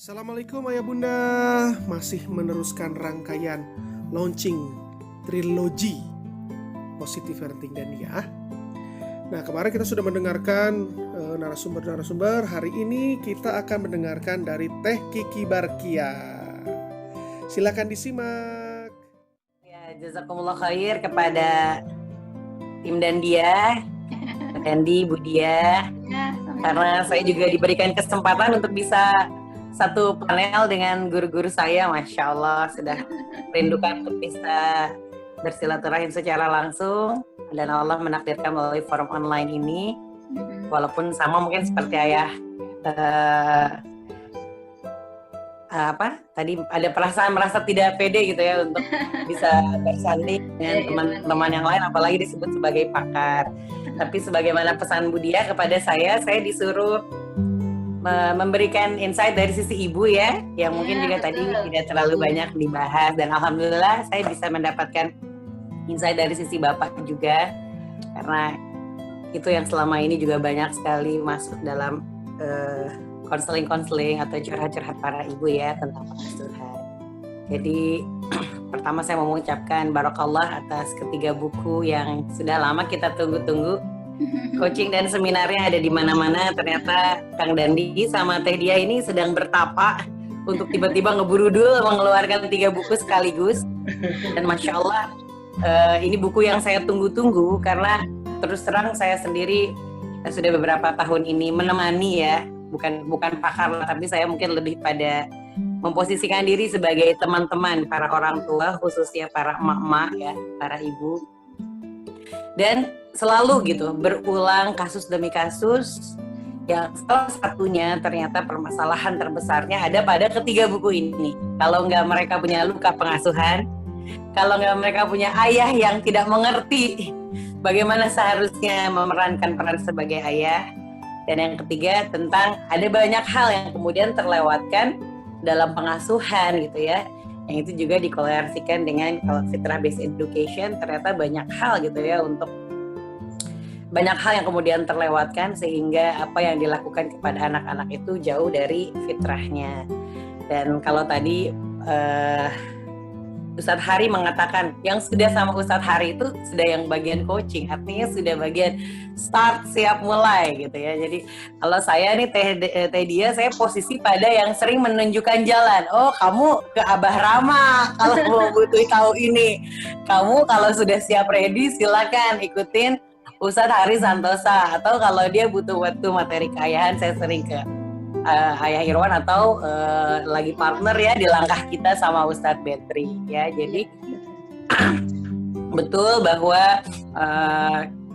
Assalamualaikum Ayah Bunda, masih meneruskan rangkaian launching trilogi Positive Parenting Dania. Nah, kemarin kita sudah mendengarkan narasumber-narasumber. Hari ini kita akan mendengarkan dari Teh Kiki Barkia. Silakan disimak. Ya, jazakumullah khair kepada tim Dandia, Dandi, Budia, karena saya juga diberikan kesempatan untuk bisa satu panel dengan guru-guru saya. Masya Allah, sudah rindukan untuk bisa bersilaturahim secara langsung, dan Allah menakdirkan melalui forum online ini. Walaupun sama mungkin seperti ayah tadi ada perasaan merasa tidak pede gitu ya untuk bisa bersanding dengan teman-teman yang lain, apalagi disebut sebagai pakar. Tapi sebagaimana pesan Budia kepada saya disuruh memberikan insight dari sisi ibu ya, yang mungkin juga tadi tidak terlalu banyak dibahas, dan alhamdulillah saya bisa mendapatkan insight dari sisi bapak juga, karena itu yang selama ini juga banyak sekali masuk dalam konseling atau curhat-curhat para ibu ya tentang pengasuhan. Jadi pertama saya mau mengucapkan barakallah atas ketiga buku yang sudah lama kita tunggu-tunggu. Coaching dan seminarnya ada di mana-mana. Ternyata Kang Dandi sama Teh Dia ini sedang bertapa untuk tiba-tiba ngeburu dulu mengeluarkan 3 buku sekaligus. Dan Masya Allah, ini buku yang saya tunggu-tunggu, karena terus terang saya sendiri sudah beberapa tahun ini menemani ya, bukan pakar, tapi saya mungkin lebih pada memposisikan diri sebagai teman-teman para orang tua, khususnya para emak-emak ya, para ibu. Dan selalu gitu berulang kasus demi kasus, yang salah satunya ternyata permasalahan terbesarnya ada pada ketiga buku ini. Kalau nggak mereka punya luka pengasuhan, kalau nggak mereka punya ayah yang tidak mengerti bagaimana seharusnya memerankan peran sebagai ayah, dan yang ketiga tentang ada banyak hal yang kemudian terlewatkan dalam pengasuhan gitu ya, yang itu juga dikolerasikan dengan kalau fitrah based education. Ternyata banyak hal gitu ya, untuk banyak hal yang kemudian terlewatkan sehingga apa yang dilakukan kepada anak-anak itu jauh dari fitrahnya. Dan kalau tadi Ustadz Hari mengatakan yang sudah sama Ustadz Hari itu sudah yang bagian coaching, artinya sudah bagian start, siap mulai gitu ya. Jadi kalau saya nih Teh Dia, saya posisi pada yang sering menunjukkan jalan. Oh, kamu ke Abah Rama kalau mau butuh tahu ini. Kamu kalau sudah siap ready silakan ikutin Ustadz Hari Santosa, atau kalau dia butuh waktu materi keayahan, saya sering ke Ayah Irwan, atau lagi partner ya di langkah kita sama Ustadz Betri ya. Jadi betul bahwa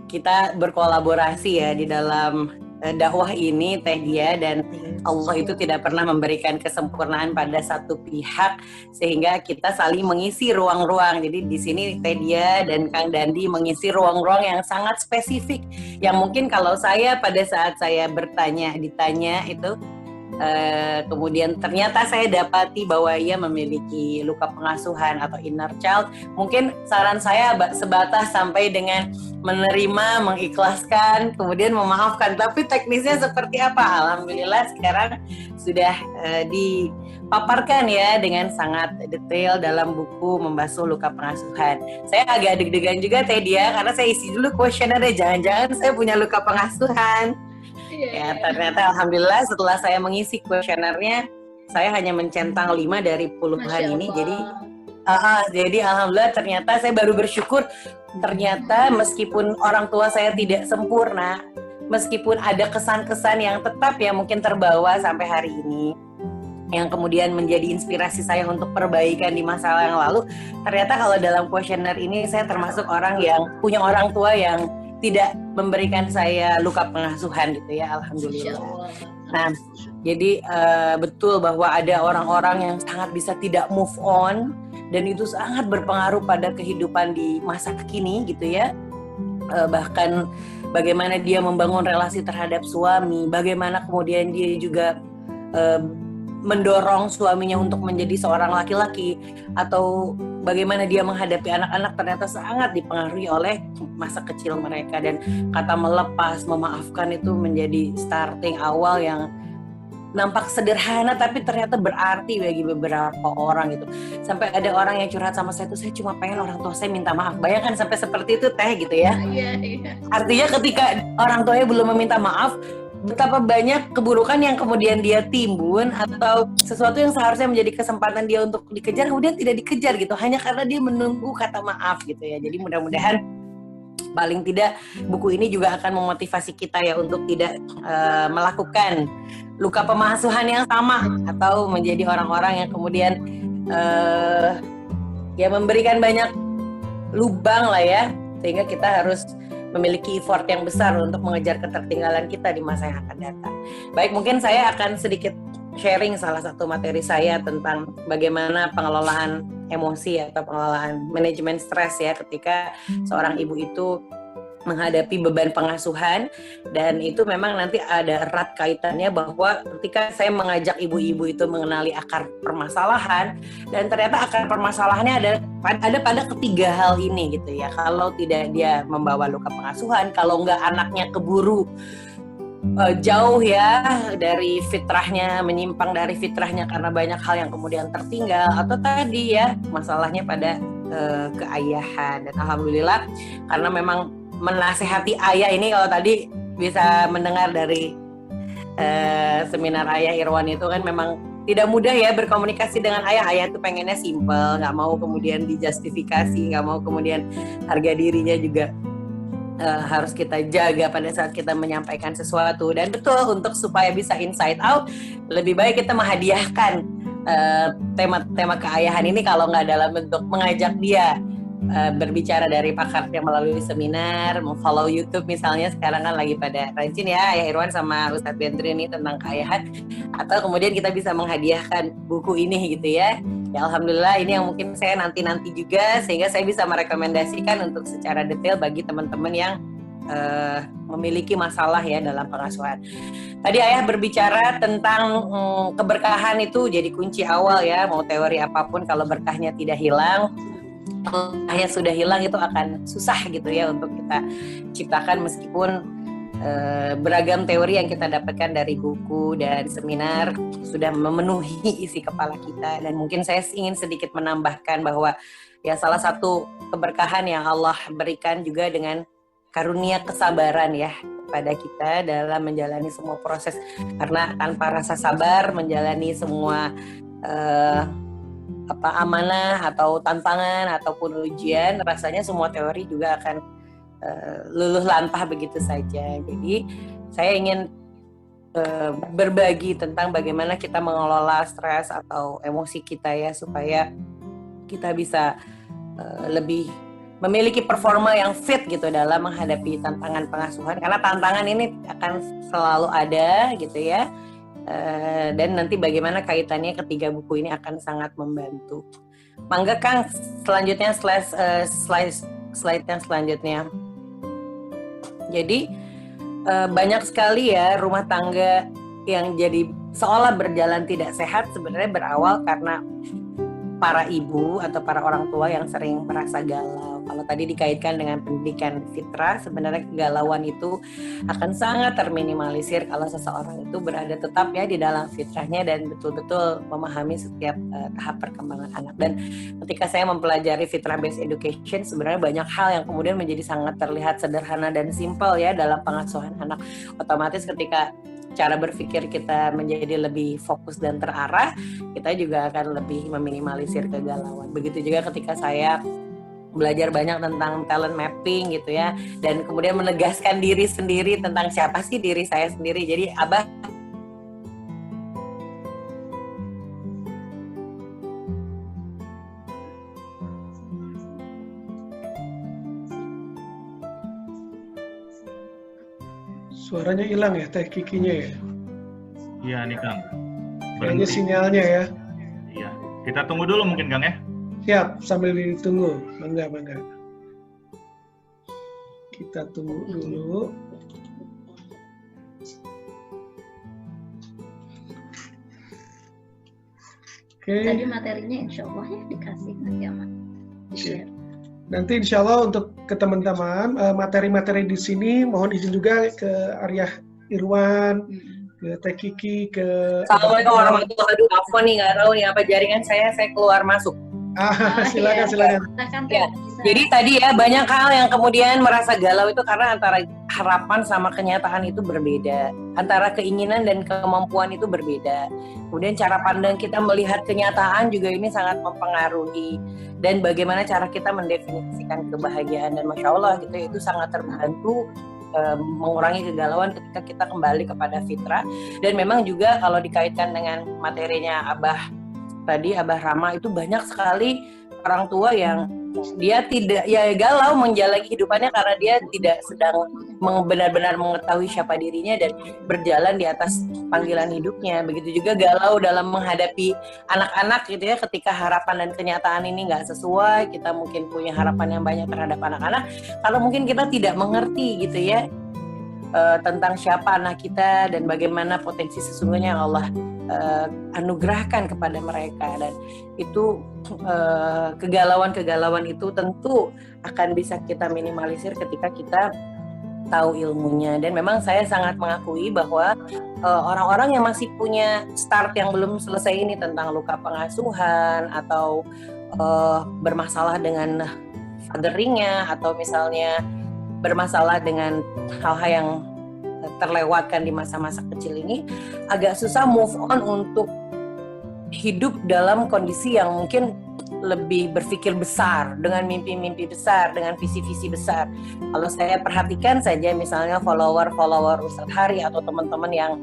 kita berkolaborasi ya di dalam dakwah ini Teh Dia, dan Allah itu tidak pernah memberikan kesempurnaan pada satu pihak, sehingga kita saling mengisi ruang-ruang. Jadi di sini Teh Dia dan Kang Dandi mengisi ruang-ruang yang sangat spesifik, yang mungkin kalau saya pada saat saya ditanya itu kemudian ternyata saya dapati bahwa ia memiliki luka pengasuhan atau inner child, mungkin saran saya sebatas sampai dengan menerima, mengikhlaskan, kemudian memaafkan. Tapi teknisnya seperti apa? Alhamdulillah sekarang sudah dipaparkan ya dengan sangat detail dalam buku Membasuh Luka Pengasuhan. Saya agak deg-degan juga Teh Dia, karena saya isi dulu kuesionernya, jangan-jangan saya punya luka pengasuhan. Ya, ternyata alhamdulillah setelah saya mengisi kuesionernya, saya hanya mencentang 5 dari puluhan ini. Jadi alhamdulillah ternyata saya baru bersyukur, ternyata meskipun orang tua saya tidak sempurna, meskipun ada kesan-kesan yang tetap ya mungkin terbawa sampai hari ini, yang kemudian menjadi inspirasi saya untuk perbaikan di masa yang lalu, ternyata kalau dalam kuesioner ini saya termasuk orang yang punya orang tua yang tidak memberikan saya luka pengasuhan gitu ya, alhamdulillah. Nah, jadi betul bahwa ada orang-orang yang sangat bisa tidak move on, dan itu sangat berpengaruh pada kehidupan di masa kini gitu ya. Bahkan bagaimana dia membangun relasi terhadap suami, bagaimana kemudian dia juga mendorong suaminya untuk menjadi seorang laki-laki, atau bagaimana dia menghadapi anak-anak, ternyata sangat dipengaruhi oleh masa kecil mereka. Dan kata melepas, memaafkan itu menjadi starting awal yang nampak sederhana tapi ternyata berarti bagi beberapa orang gitu. Sampai ada orang yang curhat sama saya tuh, saya cuma pengen orang tua saya minta maaf. Bayangkan sampai seperti itu Teh gitu ya. Iya. Artinya ketika orang tuanya belum meminta maaf, betapa banyak keburukan yang kemudian dia timbun, atau sesuatu yang seharusnya menjadi kesempatan dia untuk dikejar kemudian tidak dikejar gitu, hanya karena dia menunggu kata maaf gitu ya. Jadi mudah-mudahan paling tidak buku ini juga akan memotivasi kita ya untuk tidak melakukan luka pemasuhan yang sama, atau menjadi orang-orang yang kemudian ya memberikan banyak lubang lah ya, sehingga kita harus memiliki effort yang besar untuk mengejar ketertinggalan kita di masa yang akan datang. Baik, mungkin saya akan sedikit sharing salah satu materi saya tentang bagaimana pengelolaan emosi atau pengelolaan manajemen stres ya ketika seorang ibu itu menghadapi beban pengasuhan. Dan itu memang nanti ada erat kaitannya bahwa ketika saya mengajak ibu-ibu itu mengenali akar permasalahan, dan ternyata akar permasalahannya ada pada ketiga hal ini gitu ya. Kalau tidak dia membawa luka pengasuhan, kalau enggak anaknya keburu jauh ya dari fitrahnya, menyimpang dari fitrahnya karena banyak hal yang kemudian tertinggal, atau tadi ya masalahnya pada keayahan. Dan alhamdulillah karena memang menasehati ayah ini, kalau tadi bisa mendengar dari seminar Ayah Irwan itu kan memang tidak mudah ya berkomunikasi dengan ayah. Ayah itu pengennya simple, nggak mau kemudian dijustifikasi, nggak mau kemudian harga dirinya juga harus kita jaga pada saat kita menyampaikan sesuatu. Dan betul, untuk supaya bisa inside out, lebih baik kita menghadiahkan tema-tema keayahan ini, kalau nggak dalam bentuk mengajak dia berbicara dari pakarnya melalui seminar, follow YouTube misalnya, sekarang kan lagi pada rajin ya Ayah Irwan sama Ustadz Bentri ini tentang keayahan, atau kemudian kita bisa menghadiahkan buku ini gitu ya. Ya alhamdulillah ini yang mungkin saya nanti juga, sehingga saya bisa merekomendasikan untuk secara detail bagi teman-teman yang memiliki masalah ya dalam pengasuhan. Tadi Ayah berbicara tentang keberkahan itu jadi kunci awal ya, mau teori apapun kalau berkahnya tidak hilang, yang sudah hilang itu akan susah gitu ya untuk kita ciptakan, meskipun beragam teori yang kita dapatkan dari buku dan seminar sudah memenuhi isi kepala kita. Dan mungkin saya ingin sedikit menambahkan bahwa ya salah satu keberkahan yang Allah berikan juga dengan karunia kesabaran ya pada kita dalam menjalani semua proses, karena tanpa rasa sabar menjalani semua amanah atau tantangan ataupun ujian, rasanya semua teori juga akan luluh lantah begitu saja. Jadi saya ingin berbagi tentang bagaimana kita mengelola stres atau emosi kita ya, supaya kita bisa lebih memiliki performa yang fit gitu dalam menghadapi tantangan pengasuhan, karena tantangan ini akan selalu ada gitu ya. Dan nanti bagaimana kaitannya ketiga buku ini akan sangat membantu. Mangga Kang, selanjutnya slide yang selanjutnya. Jadi banyak sekali ya rumah tangga yang jadi seolah berjalan tidak sehat, sebenarnya berawal karena para ibu atau para orang tua yang sering merasa galau. Kalau tadi dikaitkan dengan pendidikan fitrah, sebenarnya kegalauan itu akan sangat terminimalisir kalau seseorang itu berada tetap ya di dalam fitrahnya dan betul-betul memahami setiap tahap perkembangan anak. Dan ketika saya mempelajari fitrah based education, sebenarnya banyak hal yang kemudian menjadi sangat terlihat sederhana dan simpel ya dalam pengasuhan anak. Otomatis ketika cara berpikir kita menjadi lebih fokus dan terarah, kita juga akan lebih meminimalisir kegalauan. Begitu juga ketika saya belajar banyak tentang talent mapping gitu ya, dan kemudian menegaskan diri sendiri tentang siapa sih diri saya sendiri. Jadi Abah Suaranya hilang ya, Teh Kikinya ya? Iya nih Kang. Kayaknya sinyalnya ya. Iya. Kita tunggu dulu mungkin Kang ya. Siap, sambil ditunggu. Mangga. Kita tunggu dulu. Oke. Tadi materinya insya Allah ya dikasih nanti aman. Di-share. Nanti insya Allah untuk ke teman-teman materi-materi di sini mohon izin juga ke Ayah Irwan ke Teh Kiki, ke Assalamualaikum warahmatullahi wabarakatuh. Afwan nih, nggak tahu nih apa jaringan saya keluar masuk. Silakan, Iya. silakan. Silakan Teh. Ya, Bisa. jadi tadi ya banyak hal yang kemudian merasa galau itu karena antara harapan sama kenyataan itu berbeda, antara keinginan dan kemampuan itu berbeda. Kemudian cara pandang kita melihat kenyataan juga ini sangat mempengaruhi, dan bagaimana cara kita mendefinisikan kebahagiaan. Dan masya Allah gitu, itu sangat terbantu mengurangi kegalauan ketika kita kembali kepada fitrah. Dan memang juga kalau dikaitkan dengan materinya Abah tadi, Abah Rama, itu banyak sekali orang tua yang dia tidak ya galau menjalani kehidupannya karena dia tidak sedang benar-benar mengetahui siapa dirinya dan berjalan di atas panggilan hidupnya. Begitu juga galau dalam menghadapi anak-anak gitu ya, ketika harapan dan kenyataan ini nggak sesuai. Kita mungkin punya harapan yang banyak terhadap anak-anak kalau mungkin kita tidak mengerti gitu ya tentang siapa anak kita dan bagaimana potensi sesungguhnya yang Allah anugerahkan kepada mereka. Dan itu kegalauan-kegalauan itu tentu akan bisa kita minimalisir ketika kita tahu ilmunya. Dan memang saya sangat mengakui bahwa orang-orang yang masih punya start yang belum selesai ini tentang luka pengasuhan atau bermasalah dengan fatheringnya, atau misalnya bermasalah dengan hal-hal yang terlewatkan di masa-masa kecil ini, agak susah move on untuk hidup dalam kondisi yang mungkin lebih berpikir besar, dengan mimpi-mimpi besar, dengan visi-visi besar. Kalau saya perhatikan saja misalnya follower Ustadz Hari atau teman-teman yang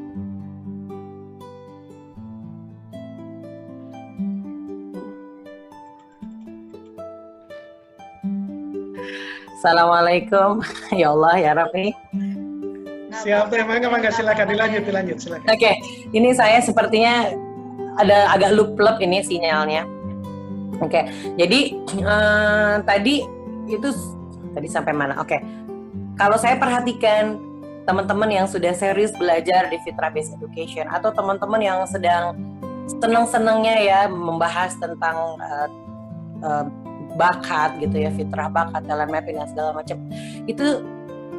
Assalamualaikum, ya Allah ya Rabbi. Siap, mangga, silakan dilanjut, silakan. Oke, ini saya sepertinya ada agak lup-lup ini sinyalnya. Oke, jadi tadi sampai mana? Oke, kalau saya perhatikan teman-teman yang sudah serius belajar di Fitrah Based Education, atau teman-teman yang sedang senang-senangnya ya membahas tentang bakat gitu ya, fitrah bakat, talent mapping dan segala macam, itu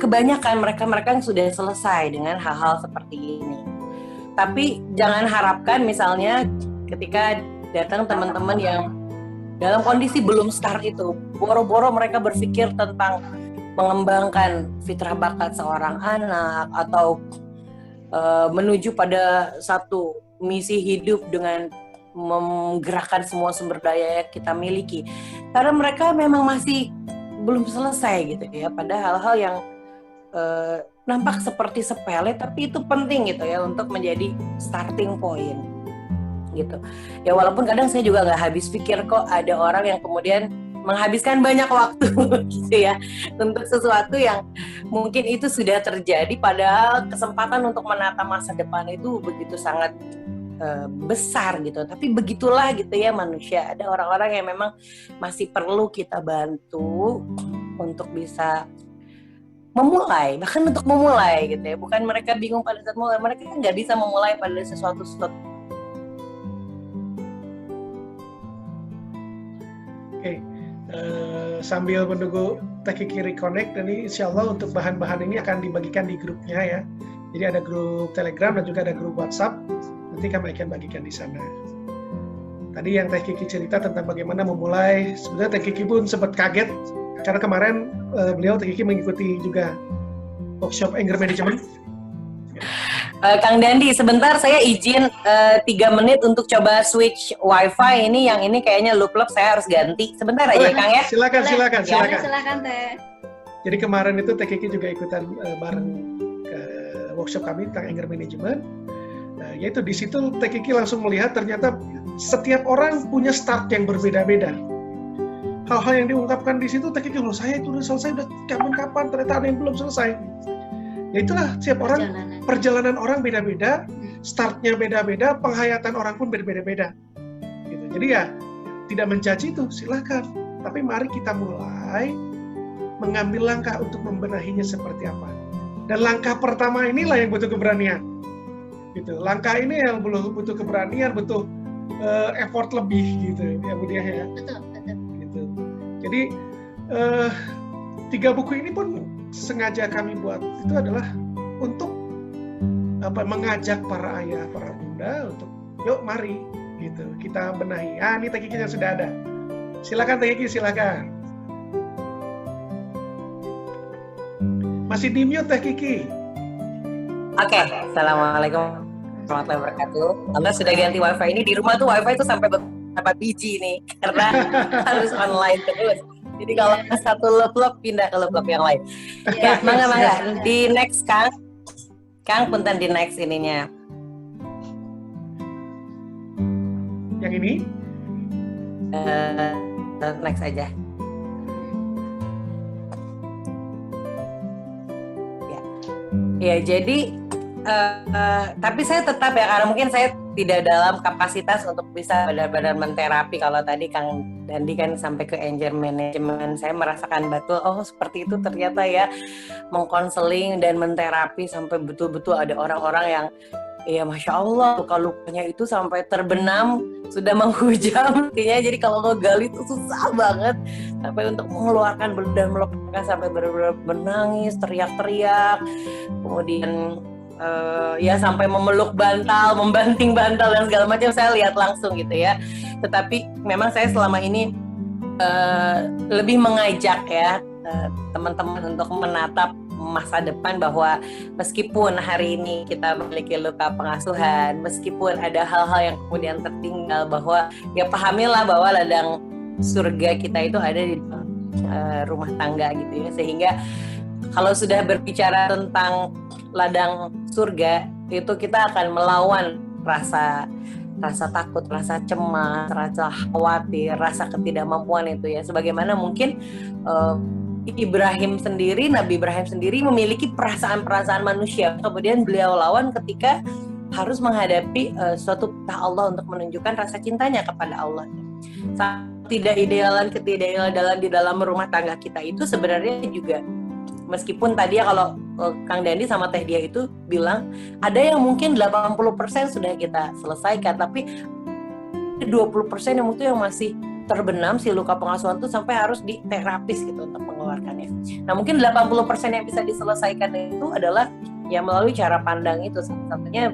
kebanyakan mereka yang sudah selesai dengan hal-hal seperti ini. Tapi jangan harapkan misalnya ketika datang teman-teman yang dalam kondisi belum start itu, boro-boro mereka berpikir tentang mengembangkan fitrah bakat seorang anak atau menuju pada satu misi hidup dengan menggerakkan semua sumber daya yang kita miliki. Karena mereka memang masih belum selesai gitu ya, pada hal-hal yang nampak seperti sepele tapi itu penting gitu ya untuk menjadi starting point gitu. Ya walaupun kadang saya juga nggak habis pikir kok ada orang yang kemudian menghabiskan banyak waktu gitu ya untuk sesuatu yang mungkin itu sudah terjadi, padahal kesempatan untuk menata masa depan itu begitu sangat besar gitu. Tapi begitulah gitu ya manusia, ada orang-orang yang memang masih perlu kita bantu untuk bisa memulai, bahkan untuk memulai gitu ya. Bukan mereka bingung pada saat mulai, mereka nggak bisa memulai pada sesuatu. Oke, sambil menunggu Teh Kiki reconnect, dan ini insya Allah untuk bahan-bahan ini akan dibagikan di grupnya ya. Jadi ada grup Telegram dan juga ada grup WhatsApp. Nanti kami akan bagikan di sana. Tadi yang Teh Kiki cerita tentang bagaimana memulai, sebenarnya Teh Kiki pun sempat kaget karena kemarin beliau Teh Kiki mengikuti juga workshop anger management. Kang Dandi, sebentar saya izin 3 menit untuk coba switch wifi ini, yang ini kayaknya loop-loop, saya harus ganti. Sebentar aja Kang ya. Silakan. Teh. Jadi kemarin itu Teh Kiki juga ikutan bareng ke workshop kami tentang anger management. Yaitu di situ Teh Kiki langsung melihat ternyata setiap orang punya start yang berbeda-beda. Hal-hal yang diungkapkan di situ Teh Kiki, loh saya itu udah selesai, udah kapan-kapan, ternyata ada yang belum selesai. Ya itulah, setiap orang, perjalanan orang beda-beda, startnya beda-beda, penghayatan orang pun berbeda-beda. Gitu. Jadi ya tidak mencaci itu, silahkan. Tapi mari kita mulai mengambil langkah untuk membenahinya seperti apa. Dan langkah pertama inilah yang butuh keberanian. Gitu. Langkah ini yang butuh keberanian, butuh effort lebih gitu ya Bu Diah ya. Betul. Gitu. Jadi 3 buku ini pun sengaja kami buat itu adalah untuk mengajak para ayah, para bunda untuk yuk mari gitu kita benahi. Ini Teh Kiki yang sudah ada. Silakan Teh Kiki, silakan. Masih di mute Teh Kiki. Oke, Assalamualaikum warahmatullahi wabarakatuh. Anda sudah ganti wifi ini di rumah tuh wifi itu sampai berapa biji nih karena harus online terus. Jadi kalau satu lop pindah ke lop yang lain. Ya, mangga. Di next Kang punten di next ininya. Yang ini? Next aja. Ya jadi tapi saya tetap ya karena mungkin saya tidak dalam kapasitas untuk bisa benar-benar menterapi. Kalau tadi Kang Dandi kan sampai ke anger management, saya merasakan betul seperti itu ternyata ya, mengkonseling dan menterapi sampai betul-betul ada orang-orang yang ya Masya Allah luka-lukanya itu sampai terbenam sudah menghujam artinya. Jadi kalau ngegali itu susah banget sampai untuk mengeluarkan dan melepaskan sampai benar-benar menangis, teriak-teriak, kemudian ya sampai memeluk bantal, membanting bantal dan segala macam saya lihat langsung gitu ya. Tetapi memang saya selama ini lebih mengajak ya teman-teman untuk menatap masa depan bahwa meskipun hari ini kita memiliki luka pengasuhan, meskipun ada hal-hal yang kemudian tertinggal, bahwa ya pahamilah bahwa ladang surga kita itu ada di rumah tangga gitu ya. Sehingga kalau sudah berbicara tentang ladang surga itu kita akan melawan rasa takut, rasa cemas, rasa khawatir, rasa ketidakmampuan itu ya. Sebagaimana mungkin Nabi Ibrahim sendiri memiliki perasaan-perasaan manusia. Kemudian beliau lawan ketika harus menghadapi suatu perintah Allah untuk menunjukkan rasa cintanya kepada Allah. Ketidakidealan di dalam rumah tangga kita itu sebenarnya juga, meskipun tadi ya kalau Kang Dandi sama Teh Dia itu bilang ada yang mungkin 80% sudah kita selesaikan, tapi 20% yang itu yang masih terbenam si luka pengasuhan itu sampai harus diterapis gitu untuk mengeluarkannya. Nah mungkin 80% yang bisa diselesaikan itu adalah ya melalui cara pandang itu. Satu-satunya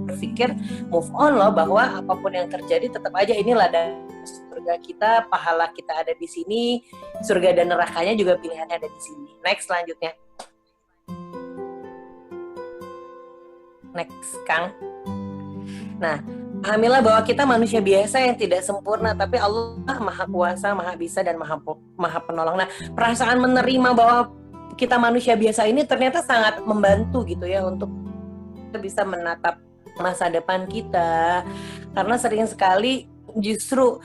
berpikir move on loh, bahwa apapun yang terjadi tetap aja inilah ladang surga kita, pahala kita ada di sini, surga dan nerakanya juga pilihannya ada di sini. Next selanjutnya. Next Kang. Nah, pahamilah bahwa kita manusia biasa yang tidak sempurna, tapi Allah Maha Kuasa, Maha Bisa, dan Maha Penolong. Nah, perasaan menerima bahwa kita manusia biasa ini ternyata sangat membantu gitu ya untuk kita bisa menatap masa depan kita. Karena sering sekali justru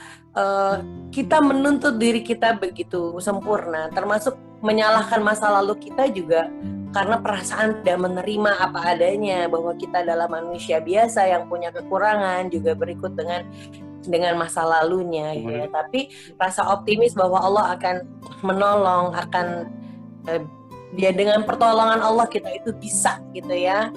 kita menuntut diri kita begitu sempurna, termasuk menyalahkan masa lalu kita juga karena perasaan tidak menerima apa adanya, bahwa kita adalah manusia biasa yang punya kekurangan, juga berikut dengan masa lalunya ya. Tapi rasa optimis bahwa Allah akan menolong, akan dia dengan pertolongan Allah kita itu bisa gitu ya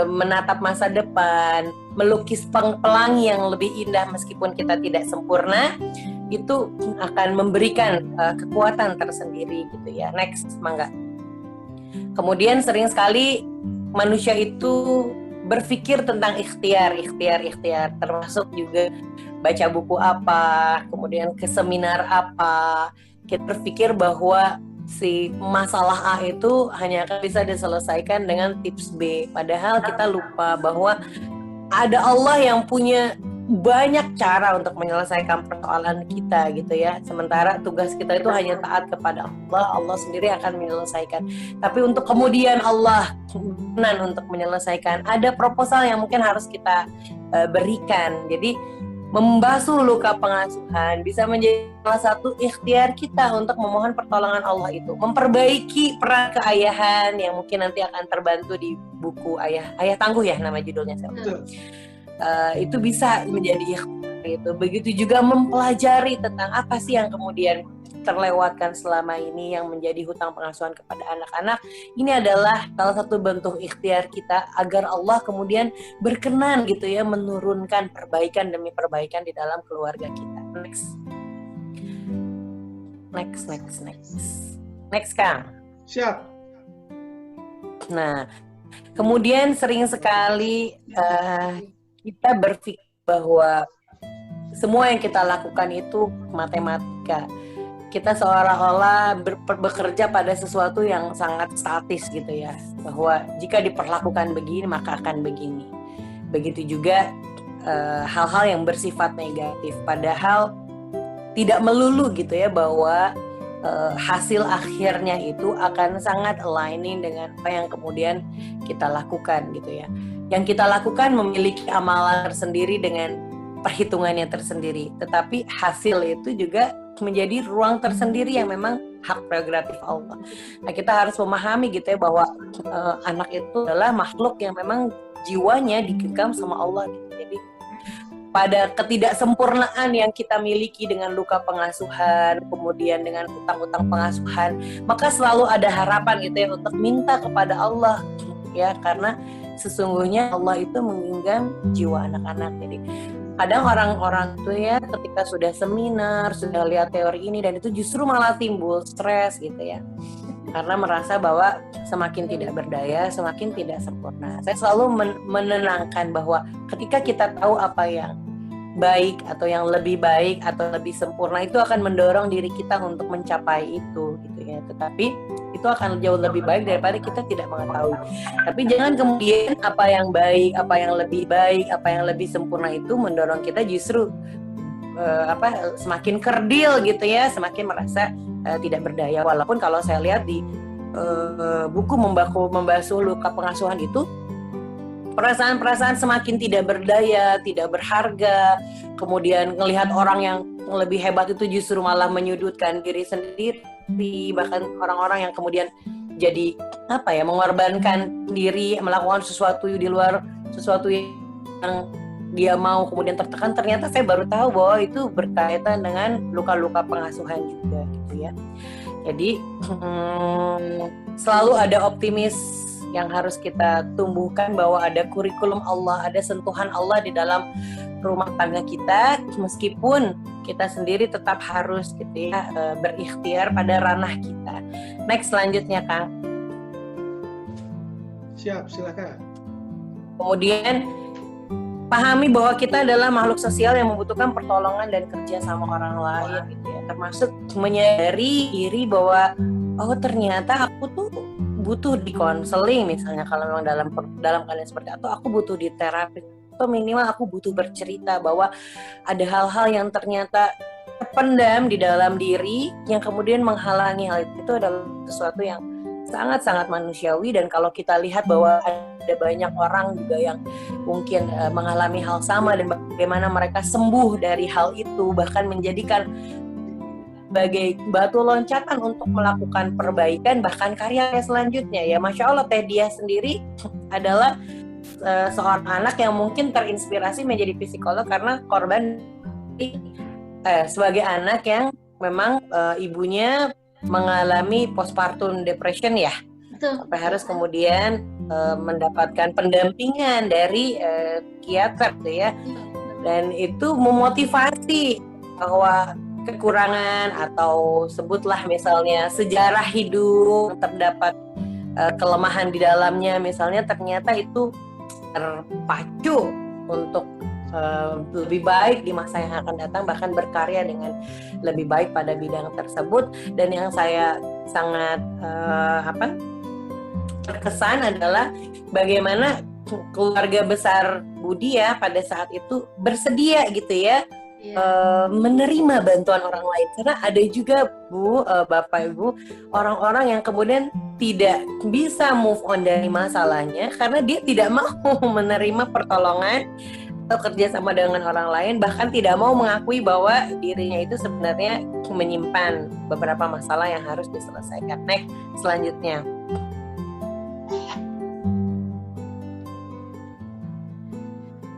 menatap masa depan, melukis pelangi yang lebih indah meskipun kita tidak sempurna, itu akan memberikan kekuatan tersendiri gitu ya. Next, mangga. Kemudian sering sekali manusia itu berpikir tentang ikhtiar, termasuk juga baca buku apa, kemudian ke seminar apa. Kita berpikir bahwa si masalah A itu hanya akan bisa diselesaikan dengan tips B. Padahal kita lupa bahwa ada Allah yang punya banyak cara untuk menyelesaikan persoalan kita gitu ya. Sementara tugas kita itu hanya taat kepada Allah, Allah sendiri akan menyelesaikan. Tapi untuk kemudian Allah untuk menyelesaikan, ada proposal yang mungkin harus kita berikan. Jadi membasuh luka pengasuhan bisa menjadi salah satu ikhtiar kita untuk memohon pertolongan Allah itu. Memperbaiki peran keayahan yang mungkin nanti akan terbantu di buku Ayah Tangguh ya, nama judulnya saya. Itu bisa menjadi ikhtiar itu. Begitu juga mempelajari tentang apa sih yang kemudian terlewatkan selama ini yang menjadi hutang pengasuhan kepada anak-anak. Ini adalah salah satu bentuk ikhtiar kita agar Allah kemudian berkenan gitu ya menurunkan perbaikan demi perbaikan di dalam keluarga kita. Next Kang. Siap. Nah, Kemudian sering sekali kita berpikir bahwa semua yang kita lakukan itu matematika. Kita seolah-olah bekerja pada sesuatu yang sangat statis gitu ya. Bahwa jika diperlakukan begini maka akan begini. Begitu juga hal-hal yang bersifat negatif. Padahal tidak melulu gitu ya bahwa hasil akhirnya itu akan sangat aligning dengan apa yang kemudian kita lakukan gitu ya. Yang kita lakukan memiliki amalan tersendiri dengan perhitungannya tersendiri, tetapi hasil itu juga menjadi ruang tersendiri yang memang hak prerogatif Allah. Nah, kita harus memahami gitu ya bahwa anak itu adalah makhluk yang memang jiwanya digenggam sama Allah gitu. Jadi pada ketidaksempurnaan yang kita miliki dengan luka pengasuhan, kemudian dengan utang-utang pengasuhan, maka selalu ada harapan gitu ya untuk minta kepada Allah ya, karena sesungguhnya Allah itu menggenggam jiwa anak-anak. Jadi kadang orang-orang tuh ya ketika sudah seminar, sudah lihat teori ini dan itu justru malah timbul stres gitu ya. Karena merasa bahwa semakin tidak berdaya, semakin tidak sempurna. Saya selalu menenangkan bahwa ketika kita tahu apa yang baik atau yang lebih baik atau lebih sempurna, itu akan mendorong diri kita untuk mencapai itu gitu ya. Tetapi itu akan jauh lebih baik daripada kita tidak mengetahui. Tapi jangan kemudian apa yang baik, apa yang lebih baik, apa yang lebih sempurna itu mendorong kita justru semakin kerdil gitu ya, semakin merasa tidak berdaya. Walaupun kalau saya lihat di buku membasuh luka pengasuhan itu, perasaan-perasaan semakin tidak berdaya, tidak berharga, kemudian melihat orang yang lebih hebat itu justru malah menyudutkan diri sendiri, bahkan orang-orang yang kemudian jadi mengorbankan diri, melakukan sesuatu di luar sesuatu yang dia mau, kemudian tertekan. Ternyata saya baru tahu bahwa itu berkaitan dengan luka-luka pengasuhan juga gitu ya. Jadi selalu ada optimis yang harus kita tumbuhkan, bahwa ada kurikulum Allah, ada sentuhan Allah di dalam rumah tangga kita, meskipun kita sendiri tetap harus gitu ya berikhtiar pada ranah kita. Next, selanjutnya Kang. Siap, silakan. Kemudian pahami bahwa kita adalah makhluk sosial yang membutuhkan pertolongan dan kerja sama orang lain gitu ya. Termasuk menyadari diri bahwa ternyata aku tuh butuh di konseling misalnya, kalau memang dalam keadaan seperti itu aku butuh di terapi, atau minimal aku butuh bercerita bahwa ada hal-hal yang ternyata terpendam di dalam diri yang kemudian menghalangi hal itu adalah sesuatu yang sangat-sangat manusiawi. Dan kalau kita lihat bahwa ada banyak orang juga yang mungkin mengalami hal sama dan bagaimana mereka sembuh dari hal itu, bahkan menjadikan sebagai batu loncatan untuk melakukan perbaikan bahkan karya selanjutnya ya. Masya Allah, Teh Diah sendiri adalah seorang anak yang mungkin terinspirasi menjadi psikolog karena korban sebagai anak yang memang ibunya mengalami postpartum depression ya. Betul. Sampai harus kemudian mendapatkan pendampingan dari psikiater gitu ya. Dan itu memotivasi bahwa kekurangan atau sebutlah misalnya sejarah hidup terdapat kelemahan di dalamnya misalnya, ternyata itu terpacu untuk lebih baik di masa yang akan datang, bahkan berkarya dengan lebih baik pada bidang tersebut. Dan yang saya sangat terkesan adalah bagaimana keluarga besar Budi ya pada saat itu bersedia gitu ya menerima bantuan orang lain, karena ada juga Bapak Ibu orang-orang yang kemudian tidak bisa move on dari masalahnya karena dia tidak mau menerima pertolongan atau kerja sama dengan orang lain, bahkan tidak mau mengakui bahwa dirinya itu sebenarnya menyimpan beberapa masalah yang harus diselesaikan. Next, selanjutnya.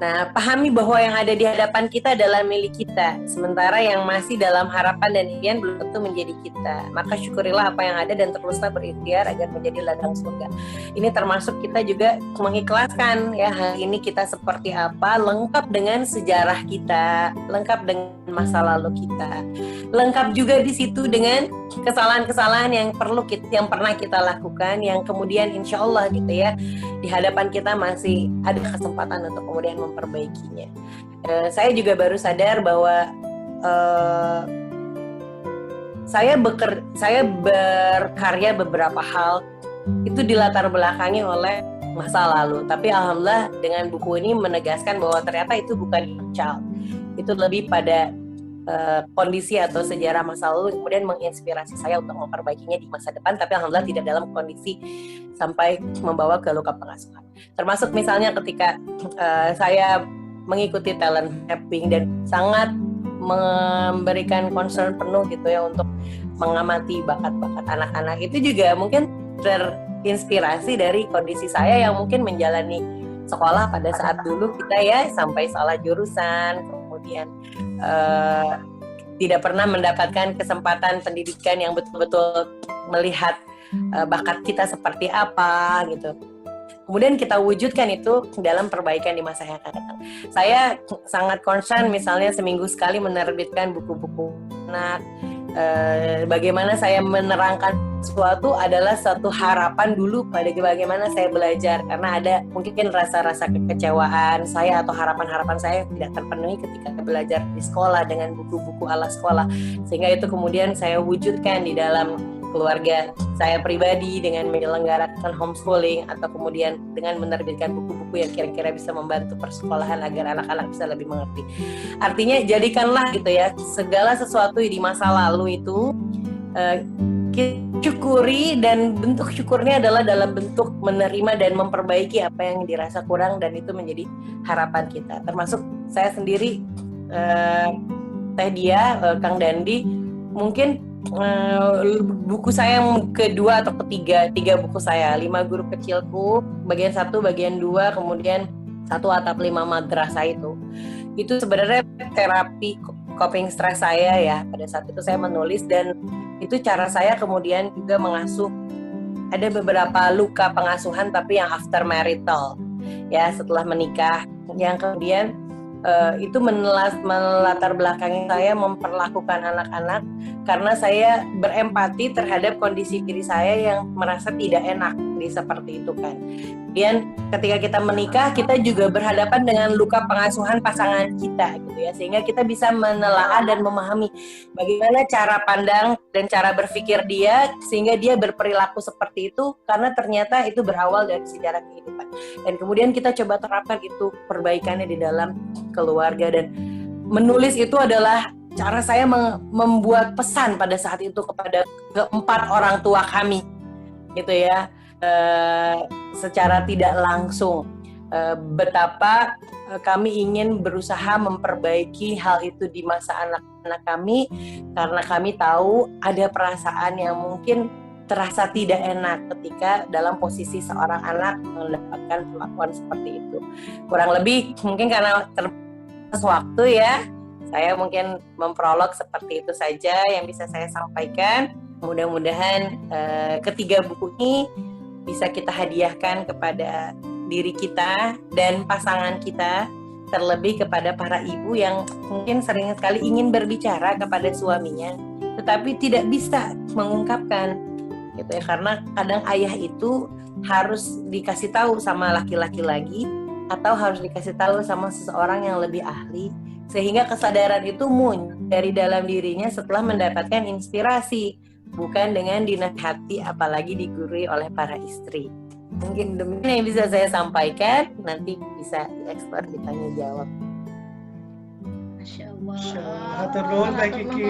Nah, pahami bahwa yang ada di hadapan kita adalah milik kita, sementara yang masih dalam harapan dan impian belum tentu menjadi kita. Maka syukurilah apa yang ada dan teruslah berikhtiar agar menjadi ladang surga. Ini termasuk kita juga mengikhlaskan ya, hari ini kita seperti apa, lengkap dengan sejarah kita, lengkap dengan masa lalu kita, lengkap juga di situ dengan kesalahan-kesalahan yang yang pernah kita lakukan, yang kemudian insya Allah gitu ya, di hadapan kita masih ada kesempatan untuk kemudian memperbaikinya. Saya juga baru sadar bahwa saya berkarya beberapa hal itu dilatar belakangi oleh masa lalu. Tapi alhamdulillah dengan buku ini menegaskan bahwa ternyata itu bukan child, itu lebih pada kondisi atau sejarah masa lalu kemudian menginspirasi saya untuk memperbaikinya di masa depan, tapi alhamdulillah tidak dalam kondisi sampai membawa ke luka pengasuhan. Termasuk misalnya ketika saya mengikuti talent mapping dan sangat memberikan concern penuh gitu ya untuk mengamati bakat-bakat anak-anak, itu juga mungkin terinspirasi dari kondisi saya yang mungkin menjalani sekolah pada saat dulu kita ya sampai salah jurusan, kemudian tidak pernah mendapatkan kesempatan pendidikan yang betul-betul melihat bakat kita seperti apa gitu. Kemudian kita wujudkan itu dalam perbaikan di masa yang akan datang. Saya sangat concern misalnya seminggu sekali menerbitkan buku-buku anak. Bagaimana saya menerangkan sesuatu adalah satu harapan dulu pada bagaimana saya belajar, karena ada mungkin rasa-rasa kekecewaan saya atau harapan-harapan saya tidak terpenuhi ketika belajar di sekolah dengan buku-buku ala sekolah, sehingga itu kemudian saya wujudkan di dalam keluarga saya pribadi dengan menyelenggarakan homeschooling atau kemudian dengan menerbitkan buku-buku yang kira-kira bisa membantu persekolahan agar anak-anak bisa lebih mengerti. Artinya jadikanlah gitu ya segala sesuatu di masa lalu itu kita syukuri, dan bentuk syukurnya adalah dalam bentuk menerima dan memperbaiki apa yang dirasa kurang, dan itu menjadi harapan kita. Termasuk saya sendiri, Teh Dia, Kang Dandi, mungkin buku saya yang kedua atau ketiga, 3 buku saya, 5 Guru Kecilku, bagian 1, bagian 2, kemudian 1 Atap 5 Madrasah itu sebenarnya terapi coping stress saya ya. Pada saat itu saya menulis, dan itu cara saya kemudian juga mengasuh. Ada beberapa luka pengasuhan tapi yang after marital ya, setelah menikah, yang kemudian itu melatar belakangi saya memperlakukan anak-anak karena saya berempati terhadap kondisi diri saya yang merasa tidak enak di seperti itu kan. Kemudian ketika kita menikah, kita juga berhadapan dengan luka pengasuhan pasangan kita gitu ya, sehingga kita bisa menelaah dan memahami bagaimana cara pandang dan cara berpikir dia sehingga dia berperilaku seperti itu, karena ternyata itu berawal dari sejarah kehidupan. Dan kemudian kita coba terapkan itu perbaikannya di dalam keluarga, dan menulis itu adalah cara saya membuat pesan pada saat itu kepada keempat orang tua kami gitu ya, secara tidak langsung betapa kami ingin berusaha memperbaiki hal itu di masa anak-anak kami, karena kami tahu ada perasaan yang mungkin terasa tidak enak ketika dalam posisi seorang anak mendapatkan perlakuan seperti itu. Kurang lebih mungkin karena terbatas waktu ya, saya mungkin memprolog seperti itu saja yang bisa saya sampaikan. Mudah-mudahan ketiga buku ini bisa kita hadiahkan kepada diri kita dan pasangan kita, terlebih kepada para ibu yang mungkin sering sekali ingin berbicara kepada suaminya tetapi tidak bisa mengungkapkan gitu ya, karena kadang ayah itu harus dikasih tahu sama laki-laki lagi atau harus dikasih tahu sama seseorang yang lebih ahli, sehingga kesadaran itu muncul dari dalam dirinya setelah mendapatkan inspirasi, bukan dengan dinasihati apalagi digurui oleh para istri. Mungkin demikian yang bisa saya sampaikan, nanti bisa dieksplor ditanya jawab. Masya Allah. Hatur nuhun Teh Kiki.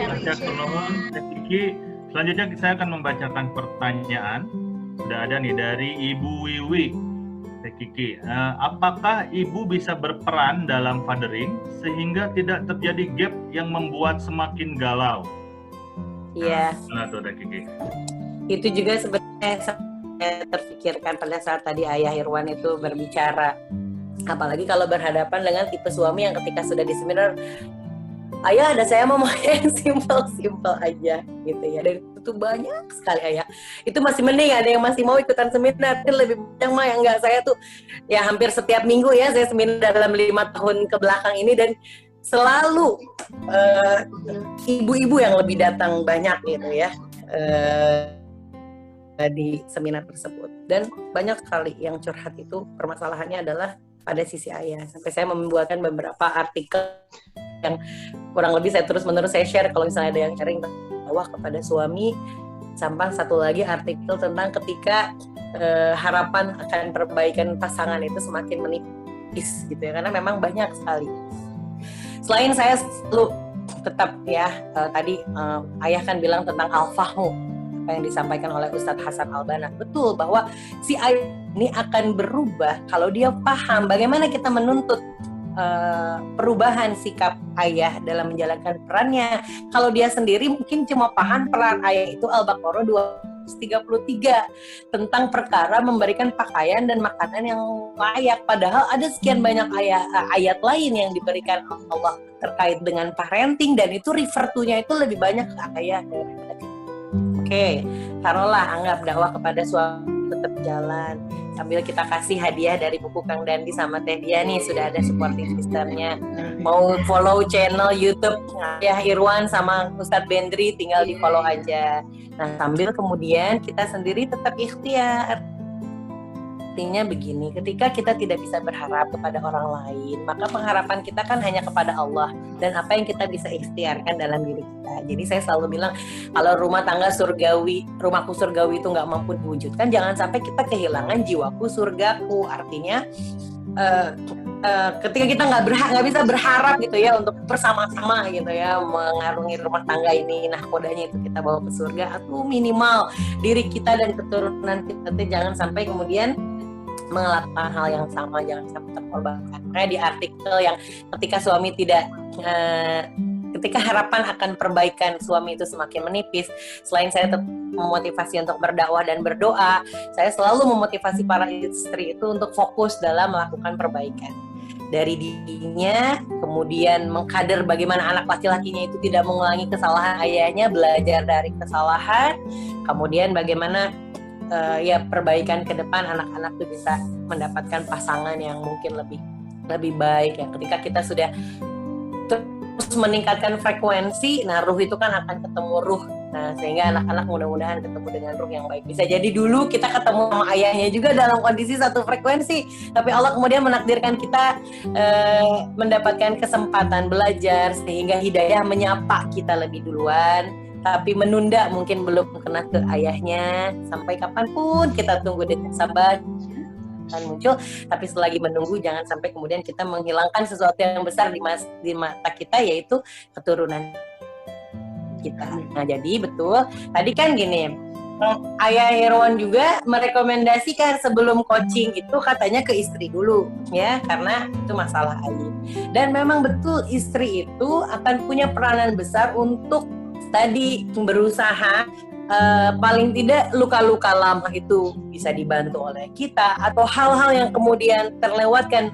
Hatur nuhun Teh Kiki. Selanjutnya saya akan membacakan pertanyaan. Sudah ada nih dari Ibu Wiwi. Teh Kiki, apakah ibu bisa berperan dalam fathering sehingga tidak terjadi gap yang membuat semakin galau? Iya. Nah, tuh Teh Kiki. Itu juga sebenarnya saya terpikirkan pada saat tadi Ayah Irwan itu berbicara. Apalagi kalau berhadapan dengan tipe suami yang ketika sudah di seminar, ayah ada saya mau yang simple aja gitu ya. Dan itu banyak sekali ayah. Itu masih mending ada yang masih mau ikutan seminar. Lebih banyak mah yang enggak. Saya tuh ya hampir setiap minggu ya saya seminar dalam 5 tahun ke belakang ini, dan selalu ibu-ibu yang lebih datang banyak gitu ya di seminar tersebut. Dan banyak sekali yang curhat itu permasalahannya adalah pada sisi ayah. Sampai saya membuatkan beberapa artikel yang kurang lebih saya terus-menerus saya share kalau misalnya ada yang sharing dakwah kepada suami. Sampai satu lagi artikel tentang ketika harapan akan perbaikan pasangan itu semakin menipis gitu ya, karena memang banyak sekali. Selain saya selalu tetap ya tadi ayah kan bilang tentang al-fahmu, apa yang disampaikan oleh Ustadz Hasan Al-Banna, betul bahwa si ayah ini akan berubah kalau dia paham bagaimana kita menuntut perubahan sikap ayah dalam menjalankan perannya. Kalau dia sendiri mungkin cuma paham peran ayah itu Al-Baqarah 233 tentang perkara memberikan pakaian dan makanan yang layak, padahal ada sekian banyak ayat lain yang diberikan Allah terkait dengan parenting, dan itu refer to-nya itu lebih banyak ke ayah daripada kita. Oke, taruhlah anggap dakwah kepada suami tetap jalan sambil kita kasih hadiah dari buku Kang Dandi sama Teh Dia nih, sudah ada supporting systemnya. Mau follow channel YouTube ya Irwan sama Ustadz Bendri, tinggal di follow aja. Nah, sambil kemudian kita sendiri tetap ikhtiar. Artinya begini, ketika kita tidak bisa berharap kepada orang lain, maka pengharapan kita kan hanya kepada Allah dan apa yang kita bisa ikhtiarkan dalam diri kita. Jadi saya selalu bilang, kalau rumah tangga surgawi, rumahku surgawi itu nggak mampu diwujudkan, jangan sampai kita kehilangan jiwaku surgaku. Artinya ketika kita nggak bisa berharap gitu ya untuk bersama-sama gitu ya mengarungi rumah tangga ini, nah kodanya itu kita bawa ke surga, atau minimal diri kita dan keturunan kita jangan sampai kemudian melakukan hal yang sama, jangan sampai terkorbankan. Makanya di artikel yang ketika suami tidak ketika harapan akan perbaikan suami itu semakin menipis, selain saya tetap memotivasi untuk berdakwah dan berdoa, saya selalu memotivasi para istri itu untuk fokus dalam melakukan perbaikan dari dirinya, kemudian mengkader bagaimana anak laki-lakinya itu tidak mengulangi kesalahan ayahnya, belajar dari kesalahan, kemudian bagaimana ya perbaikan ke depan anak-anak itu bisa mendapatkan pasangan yang mungkin lebih baik ya. Ketika kita sudah terus meningkatkan frekuensi, nah ruh itu kan akan ketemu ruh. Nah, sehingga anak-anak mudah-mudahan ketemu dengan ruh yang baik. Bisa jadi dulu kita ketemu sama ayahnya juga dalam kondisi satu frekuensi, tapi Allah kemudian menakdirkan kita mendapatkan kesempatan belajar sehingga hidayah menyapa kita lebih duluan, tapi menunda mungkin belum kena ke ayahnya. Sampai kapanpun kita tunggu dengan sabar akan muncul, tapi selagi menunggu jangan sampai kemudian kita menghilangkan sesuatu yang besar di mata kita, yaitu keturunan kita. Nah, jadi betul tadi kan gini, Ayah Irwan juga merekomendasikan sebelum coaching itu katanya ke istri dulu ya, karena itu masalah aib. Dan memang betul istri itu akan punya peranan besar untuk tadi berusaha paling tidak luka-luka lama itu bisa dibantu oleh kita, atau hal-hal yang kemudian terlewatkan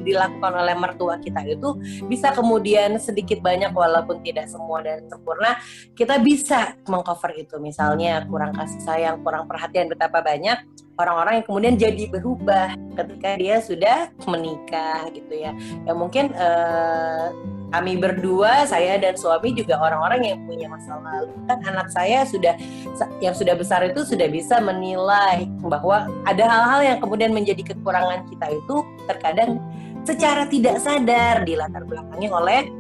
dilakukan oleh mertua kita itu bisa kemudian sedikit banyak walaupun tidak semua dan sempurna kita bisa mengcover itu. Misalnya kurang kasih sayang, kurang perhatian, betapa banyak orang-orang yang kemudian jadi berubah ketika dia sudah menikah gitu ya. Ya mungkin kami berdua, saya dan suami juga orang-orang yang punya masa lalu. Kan anak saya yang sudah besar itu sudah bisa menilai bahwa ada hal-hal yang kemudian menjadi kekurangan kita itu terkadang secara tidak sadar dilatar belakangi oleh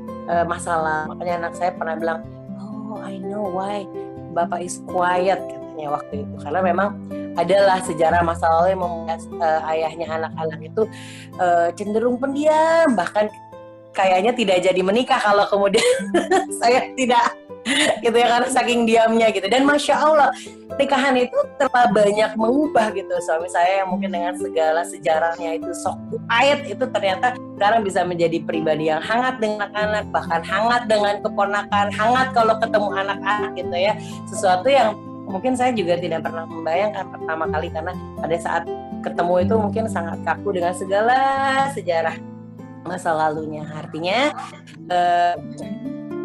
masalah. Makanya anak saya pernah bilang, oh I know why Bapak is quiet, katanya waktu itu. Karena memang adalah sejarah masa lalu yang membuat ayahnya anak-anak itu cenderung pendiam, bahkan kayaknya tidak jadi menikah kalau kemudian saya tidak gitu ya, karena saking diamnya gitu. Dan Masya Allah nikahan itu terlalu banyak mengubah gitu. Suami saya yang mungkin dengan segala sejarahnya itu sok pahit itu ternyata sekarang bisa menjadi pribadi yang hangat dengan anak-anak, bahkan hangat dengan keponakan, hangat kalau ketemu anak-anak gitu ya. Sesuatu yang mungkin saya juga tidak pernah membayangkan pertama kali, karena pada saat ketemu itu mungkin sangat kaku dengan segala sejarah masa lalunya. Artinya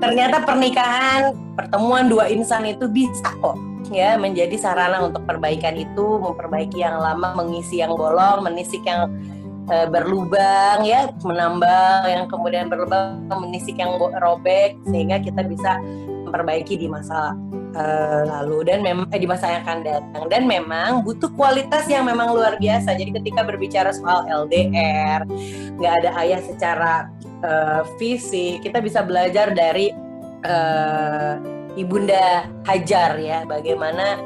ternyata pernikahan, pertemuan dua insan itu bisa kok ya menjadi sarana untuk perbaikan itu, memperbaiki yang lama, mengisi yang bolong, menisik yang berlubang ya, menambal yang kemudian berlubang, menisik yang robek, sehingga kita bisa memperbaiki di masa lalu dan di masa yang akan datang. Dan memang butuh kualitas yang memang luar biasa. Jadi ketika berbicara soal LDR, nggak ada ayah secara fisik, kita bisa belajar dari Ibunda Hajar ya, bagaimana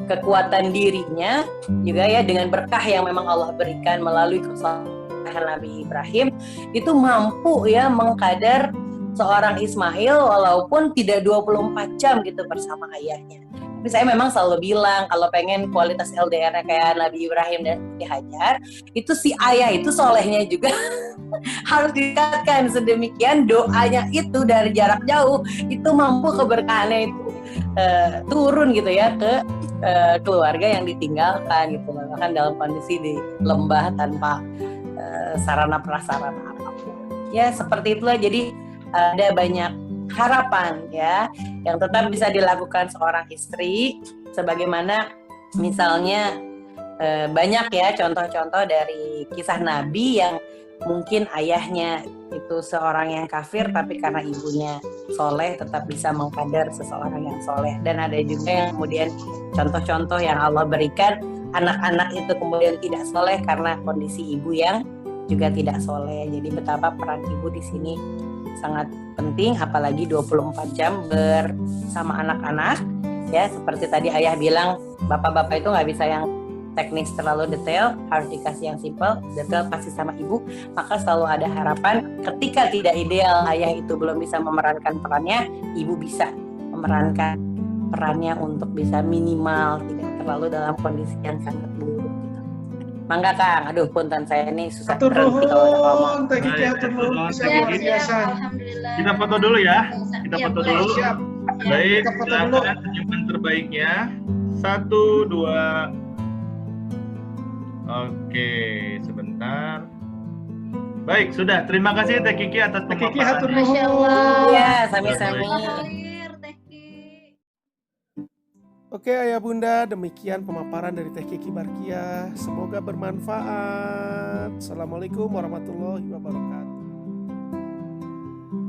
kekuatan dirinya juga ya, dengan berkah yang memang Allah berikan melalui kesalahan Nabi Ibrahim, itu mampu ya mengkadar seorang Ismail walaupun tidak 24 jam gitu bersama ayahnya. Tapi saya memang selalu bilang kalau pengen kualitas LDR-nya kayak Nabi Ibrahim dan Ibunda Hajar, itu si ayah itu solehnya juga harus dikatakan sedemikian, doanya itu dari jarak jauh itu mampu keberkahannya itu turun gitu ya ke keluarga yang ditinggalkan gitu, bahkan dalam kondisi di lembah tanpa sarana prasarana apapun. Ya seperti itulah, jadi ada banyak harapan ya yang tetap bisa dilakukan seorang istri, sebagaimana misalnya banyak ya contoh-contoh dari kisah Nabi yang mungkin ayahnya itu seorang yang kafir, tapi karena ibunya soleh tetap bisa mengkadar seseorang yang soleh. Dan ada juga yang kemudian contoh-contoh yang Allah berikan, anak-anak itu kemudian tidak soleh karena kondisi ibu yang juga tidak soleh. Jadi betapa peran ibu di sini sangat penting, apalagi 24 jam bersama anak-anak ya. Seperti tadi ayah bilang, bapak-bapak itu nggak bisa yang teknis terlalu detail, harus dikasih yang simple, detail pasti sama ibu. Maka selalu ada harapan ketika tidak ideal ayah itu belum bisa memerankan perannya, ibu bisa memerankan perannya untuk bisa minimal, tidak terlalu dalam kondisi yang sangat buruk gitu. Mangga Kang, aduh punten saya ini susah berhenti kalau udah ngomong. Teh Kiki hatur nuhun, luar biasa. Kita foto dulu ya. Kita foto dulu. Siap. Baik, Kita foto dulu. silakan senyuman terbaiknya. 1, 2. Oke, sebentar. Baik, sudah. Terima kasih Teh Kiki atas Teh Kiki pemaparannya. hatur Masya nuhun. Allah. Iya, sami-sami. Oke ayah bunda, demikian pemaparan dari Teh Kiki Barkiah. Semoga bermanfaat. Assalamualaikum warahmatullahi wabarakatuh.